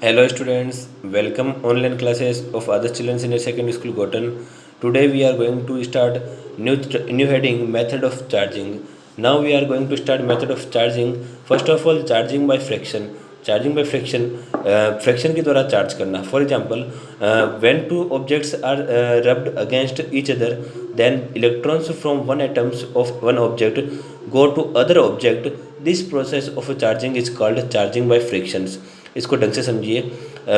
Hello students, welcome online classes of other children senior secondary school Gotan. Today we are going to start new heading method of charging. Now we are going to start method of charging. First of all charging by fraction. Charging by fraction fraction के द्वारा charge करना. For example, when two objects are rubbed against each other, then electrons from one atoms of one object go to other object. This process of charging is called charging by frictions. इसको ढंग से समझिए.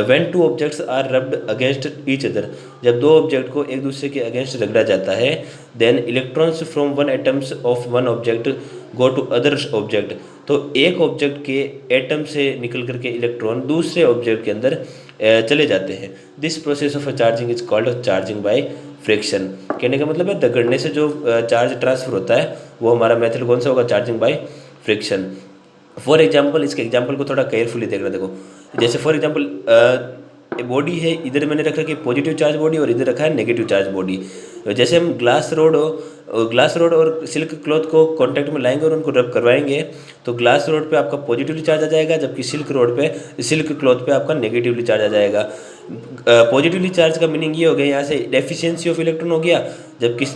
When two objects are rubbed against each other, जब दो object को एक दूसरे के अगेंस्ट रगड़ा जाता है, then electrons from one atoms of one object go to other object. तो एक ऑब्जेक्ट के एटम से निकल करके इलेक्ट्रॉन दूसरे ऑब्जेक्ट के अंदर चले जाते हैं. This process of charging is called charging by friction. कहने का मतलब है रगड़ने से जो चार्ज ट्रांसफर होता है वो हमारा मेथड कौन सा होगा, charging by friction. For example, इसके एग्जाम्पल को थोड़ा केयरफुली देखना. देखो जैसे फॉर एग्जाम्पल बॉडी है, इधर मैंने रखा कि पॉजिटिव चार्ज बॉडी और इधर रखा है नेगेटिव चार्ज बॉडी. जैसे हम ग्लास रोड और सिल्क क्लॉथ को कांटेक्ट में लाएंगे और उनको रब करवाएंगे तो ग्लास रोड पे आपका पॉजिटिवली चार्ज आ जाएगा, जबकि सिल्क क्लॉथ पे आपका नेगेटिवली चार्ज आ जाएगा. पॉजिटिवली चार्ज का मीनिंग ये हो गया, यहाँ से डेफिशिएंसी ऑफ इलेक्ट्रॉन हो गया, जबकि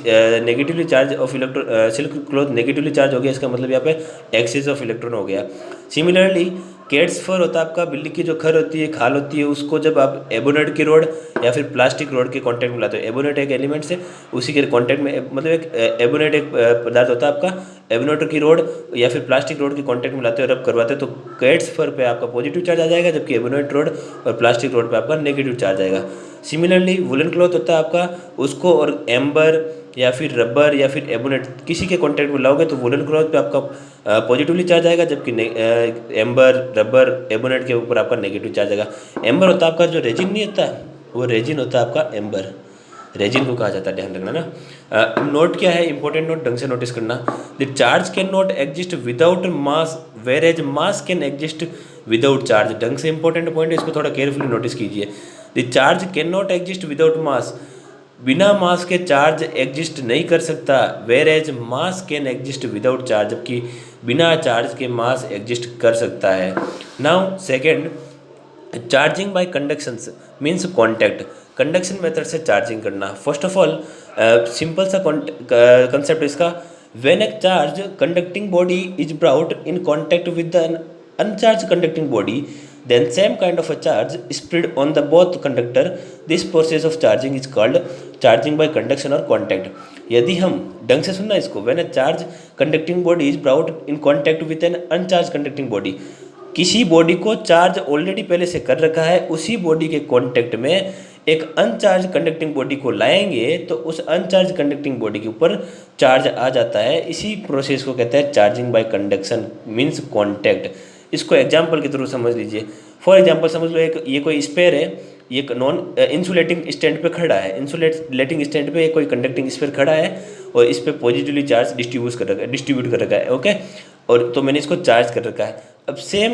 negatively charge of electron silk cloth negatively charge हो गया. इसका मतलब यहाँ पे एक्सेस ऑफ इलेक्ट्रॉन हो गया. सिमिलरली कैट्स फर होता है आपका, बिल्ली की जो खर होती है, खाल होती है, उसको जब आप एबोनेट की रोड या फिर प्लास्टिक रोड के कांटेक्ट में लाते हो, एबोनेट एक एलिमेंट से उसी के कांटेक्ट में, मतलब एक एबोनेट एक पदार्थ होता है आपका, एबोनेट की रोड या फिर प्लास्टिक रोड के कांटेक्ट में लाते हो, रब करवाते हो, तो कैट्स फर पे आपका पॉजिटिव चार्ज आ जाएगा, जबकि एबोनेट रोड और प्लास्टिक रोड पे आपका नेगेटिव चार्ज आएगा. सिमिलरली वुलन क्लॉथ होता है आपका, उसको और एम्बर या फिर रबर या फिर एबोनेट किसी के कांटेक्ट में लाओगे तो वुलन क्लॉथ पे आपका पॉजिटिवली चार्ज आएगा, जबकि एम्बर रबर एबोनेट के ऊपर आपका नेगेटिव चार्ज आएगा. एम्बर होता है आपका जो रेजिन नहीं होता, वो रेजिन होता है आपका एम्बर, रेजिन को कहा जाता है, ध्यान रखना ना. नोट क्या है, इंपॉर्टेंट नोट ढंग से नोटिस करना. The charge can not exist without mass, whereas mass can exist without charge. ढंग से इंपॉर्टेंट पॉइंट है, इसको थोड़ा केयरफुली नोटिस कीजिए. The charge can not exist without mass, बिना मास के चार्ज एग्जिस्ट नहीं कर सकता. Whereas mass can exist without charge, जबकि बिना चार्ज के मास एग्जिस्ट कर सकता है. Now second, charging by conductions means contact. Conduction method से चार्जिंग करना. फर्स्ट ऑफ ऑल सिंपल सा कंसेप्ट इसका, when a charge conducting body is brought in contact with an uncharged conducting body, then same kind of a charge spread on the both conductor. This process of charging is called charging by conduction or contact. यदि हम ढंग से सुनना इसको, when a charge conducting body is brought in contact with an uncharged conducting body, किसी body को charge already पहले से कर रखा है, उसी बॉडी के कांटेक्ट में एक अनचार्ज कंडक्टिंग बॉडी को लाएंगे तो उस अनचार्ज कंडक्टिंग बॉडी के ऊपर चार्ज आ जाता है. इसी प्रोसेस को कहते हैं charging by conduction means contact. इसको एग्जाम्पल के थ्रू समझ लीजिए. फॉर एग्जाम्पल समझ लो ये कोई स्पेयर है, ये नॉन इंसुलेटिंग स्टैंड पे खड़ा है, इंसुलेटिंग स्टैंड पे कोई कंडक्टिंग स्पेयर खड़ा है और इस पर पॉजिटिवली चार्ज डिस्ट्रीब्यूट कर रखा है. ओके, और तो मैंने इसको चार्ज कर रखा है. अब सेम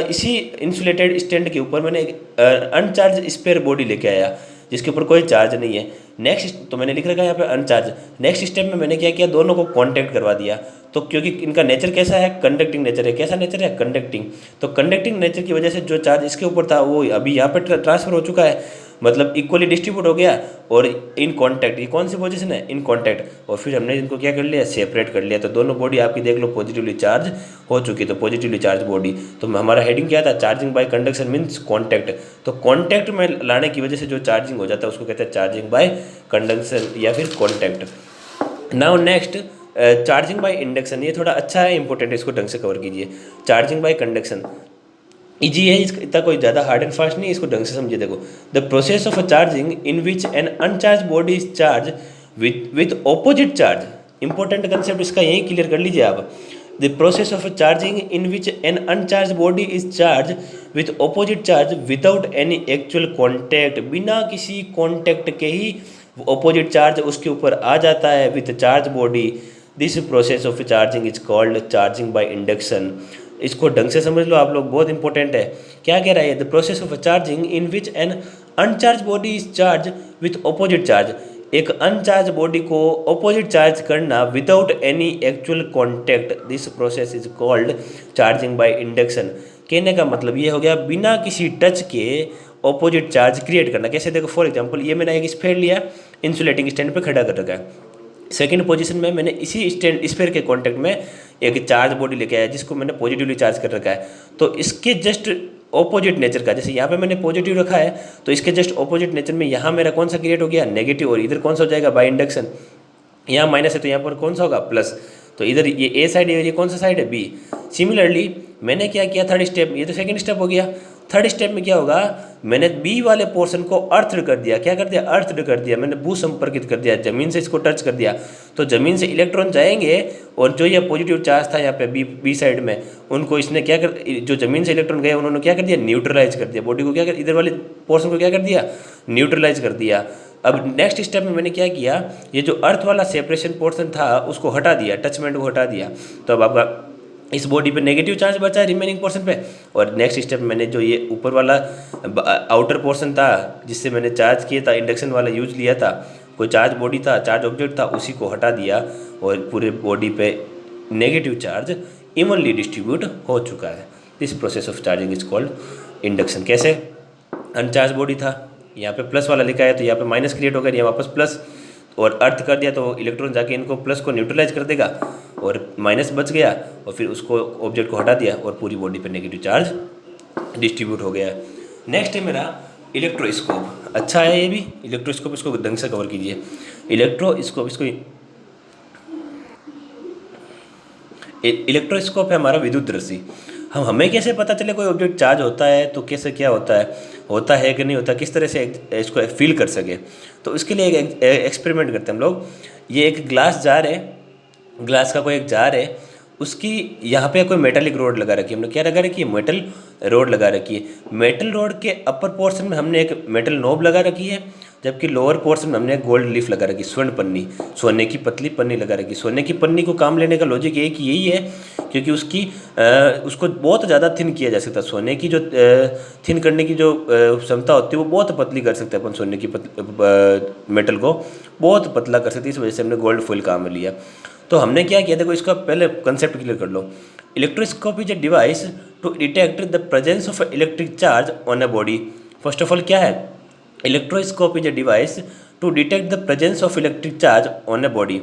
इसी इंसुलेटेड स्टैंड के ऊपर मैंने एक अनचार्ज स्पेयर बॉडी लेके आया जिसके ऊपर कोई चार्ज नहीं है. नेक्स्ट तो मैंने लिख रखा है यहाँ पे अनचार्ज. नेक्स्ट स्टेप में मैंने क्या किया, दोनों को कांटेक्ट करवा दिया. तो क्योंकि इनका नेचर कैसा है, कंडक्टिंग नेचर है. कैसा नेचर है, कंडक्टिंग. तो कंडक्टिंग नेचर की वजह से जो चार्ज इसके ऊपर था वो अभी यहाँ पे ट्रांसफर हो चुका है, मतलब इक्वली डिस्ट्रीब्यूट हो गया. और इन कॉन्टैक्ट, ये कौन सी पोजीशन है, इन कॉन्टैक्ट. और फिर हमने इनको क्या कर लिया, सेपरेट कर लिया. तो दोनों बॉडी आपकी देख लो पॉजिटिवली चार्ज हो चुकी, तो पॉजिटिवली चार्ज बॉडी. तो हमारा हेडिंग क्या था, charging by conduction means contact. तो कॉन्टैक्ट में लाने की वजह से जो चार्जिंग हो जाता है उसको कहते हैं चार्जिंग बाय कंडक्शन या फिर contact. Now next charging by induction. ये थोड़ा अच्छा है, इंपॉर्टेंट है, इसको ढंग से कवर कीजिए. चार्जिंग बाय कंडक्शन इजी है, इसका इतना कोई ज़्यादा हार्ड एंड फास्ट नहीं, इसको ढंग से समझिए. देखो, the process of a charging in which N uncharged body is charge with opposite charge. Important concept इसका यही क्लियर कर लीजिए आप. The process of charging in which N uncharged body is charge with opposite charge without any actual contact. बिना किसी contact के ही opposite charge उसके ऊपर आ जाता है with charge body. This process of charging is called charging by induction. इसको ढंग से समझ लो आप लोग, बहुत इंपॉर्टेंट है. क्या कह रहा है, the process of charging in which N uncharged body is charge with opposite charge. एक अनचार्ज बॉडी को ऑपोजिट चार्ज करना without any actual contact. This process is called charging by induction. कहने का मतलब ये हो गया बिना किसी टच के ऑपोजिट चार्ज क्रिएट करना। कैसे देखो, फॉर एग्जांपल ये मैंने एक स्फीयर लिया, इंसुलेटिंग स्टैंड पे खड़ा कर रखा है। सेकंड पोजीशन में मैंने इसी स्टैंड स्फीयर के कांटेक्ट में एक चार्ज बॉडी लेके आया जिसको मैंने पॉजिटिवली चार्ज कर रखा है। तो इसके जस्ट ऑपोजिट नेचर का, जैसे यहाँ पे मैंने पॉजिटिव रखा है तो इसके जस्ट ऑपोजिट नेचर में यहाँ मेरा कौन सा क्रिएट हो गया, नेगेटिव, और इधर कौन सा हो जाएगा, बाय इंडक्शन। यहाँ माइनस है तो यहाँ पर कौन सा होगा, प्लस। तो इधर ये ए साइड है, ये कौन सा साइड है, बी। सिमिलरली मैंने क्या किया, थर्ड स्टेप, ये तो सेकंड स्टेप हो गया। थर्ड स्टेप में क्या होगा, मैंने बी वाले पोर्शन को अर्थड कर दिया। क्या कर दिया, अर्थड कर दिया, मैंने भू संपर्कित कर दिया, जमीन से इसको टच कर दिया। तो जमीन से इलेक्ट्रॉन जाएंगे और जो ये पॉजिटिव चार्ज था यहाँ पे बी साइड में, उनको इसने क्या कर, जो जमीन से इलेक्ट्रॉन गए उन्होंने क्या कर दिया, न्यूट्रलाइज कर दिया। बॉडी को क्या कर, इधर वाले पोर्शन को क्या कर दिया, न्यूट्रलाइज कर दिया। अब नेक्स्ट स्टेप में मैंने क्या किया, ये जो अर्थ वाला सेपरेशन पोर्शन था उसको हटा दिया, टचमेंट को हटा दिया। तो अब आपका इस बॉडी पे नेगेटिव चार्ज बचा है रिमेनिंग पोर्शन पे। और नेक्स्ट स्टेप में मैंने जो ये ऊपर वाला आउटर पोर्शन था जिससे मैंने चार्ज किया था, इंडक्शन वाला यूज लिया था, कोई चार्ज बॉडी था, चार्ज ऑब्जेक्ट था, उसी को हटा दिया और पूरे बॉडी पे नेगेटिव चार्ज इवनली डिस्ट्रीब्यूट हो चुका है। This process of charging is called induction. कैसे, अनचार्ज बॉडी था, यहाँ पे प्लस वाला लिखा है तो यहाँ पे माइनस क्रिएट होगा, यहाँ वापस प्लस, और अर्थ कर दिया तो इलेक्ट्रॉन जाके इनको प्लस को न्यूट्रलाइज कर देगा और माइनस बच गया, और फिर उसको ऑब्जेक्ट को हटा दिया और पूरी बॉडी पे नेगेटिव चार्ज डिस्ट्रीब्यूट हो गया। नेक्स्ट है मेरा इलेक्ट्रोस्कोप। अच्छा है ये भी इलेक्ट्रोस्कोप, इसको ढंग से कवर कीजिए। इलेक्ट्रोस्कोप, इसको इलेक्ट्रोस्कोप है हमारा विद्युत दृष्टि। हमें कैसे पता चले कोई ऑब्जेक्ट चार्ज होता है तो कैसे क्या होता है कि नहीं होता, किस तरह से इसको फील कर सके। तो इसके लिए एक एक्सपेरिमेंट करते हैं हम लोग। ये एक ग्लास जार है, ग्लास का कोई एक जार है, उसकी यहाँ पे कोई मेटालिक रोड लगा रखी है। हमने क्या लगा रखी है, मेटल रोड लगा रखी है। मेटल रोड के अपर पोर्शन में हमने एक मेटल नोब लगा रखी है, जबकि लोअर पोर्शन में हमने एक गोल्ड लीफ लगा रखी, स्वर्ण पन्नी, सोने की पतली पन्नी लगा रखी। सोने की पन्नी को काम लेने का लॉजिक एक यही है क्योंकि उसको बहुत ज़्यादा थिन किया जा सकता है। सोने की जो थिन करने की जो क्षमता होती है वो बहुत पतली कर सकते हैं अपन, सोने की मेटल को बहुत पतला कर सकते हैं। इस वजह से हमने गोल्ड फॉइल काम में लिया। तो हमने क्या किया, देखो इसका पहले कंसेप्ट क्लियर कर लो। Electroscope is a device to detect the presence of electric charge on a body. First of all क्या है, electroscope is a device to detect the presence of electric charge on a body.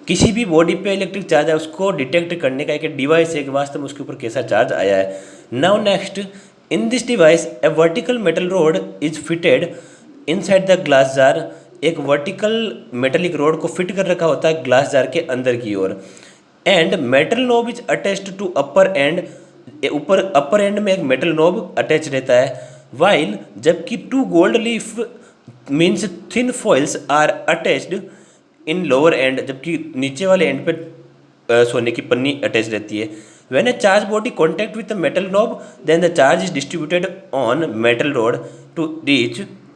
किसी भी body पे electric charge है उसको detect करने का एक डिवाइस है कि वास्तव में उसके ऊपर कैसा चार्ज आया है। Now next, in this device a vertical metal rod is fitted inside the glass jar. एक वर्टिकल मेटेलिक रोड को फिट कर रखा होता है ग्लास जार के अंदर की ओर। And metal knob is attached to upper end, ऊपर अपर एंड में एक मेटल नोब अटैच रहता है। वाइल जबकि two gold leaf means thin foils are attached in lower end, जबकि नीचे वाले एंड पे सोने की पन्नी अटैच रहती है। When a charge body contact with the metal knob then the charge is distributed on metal rod to reach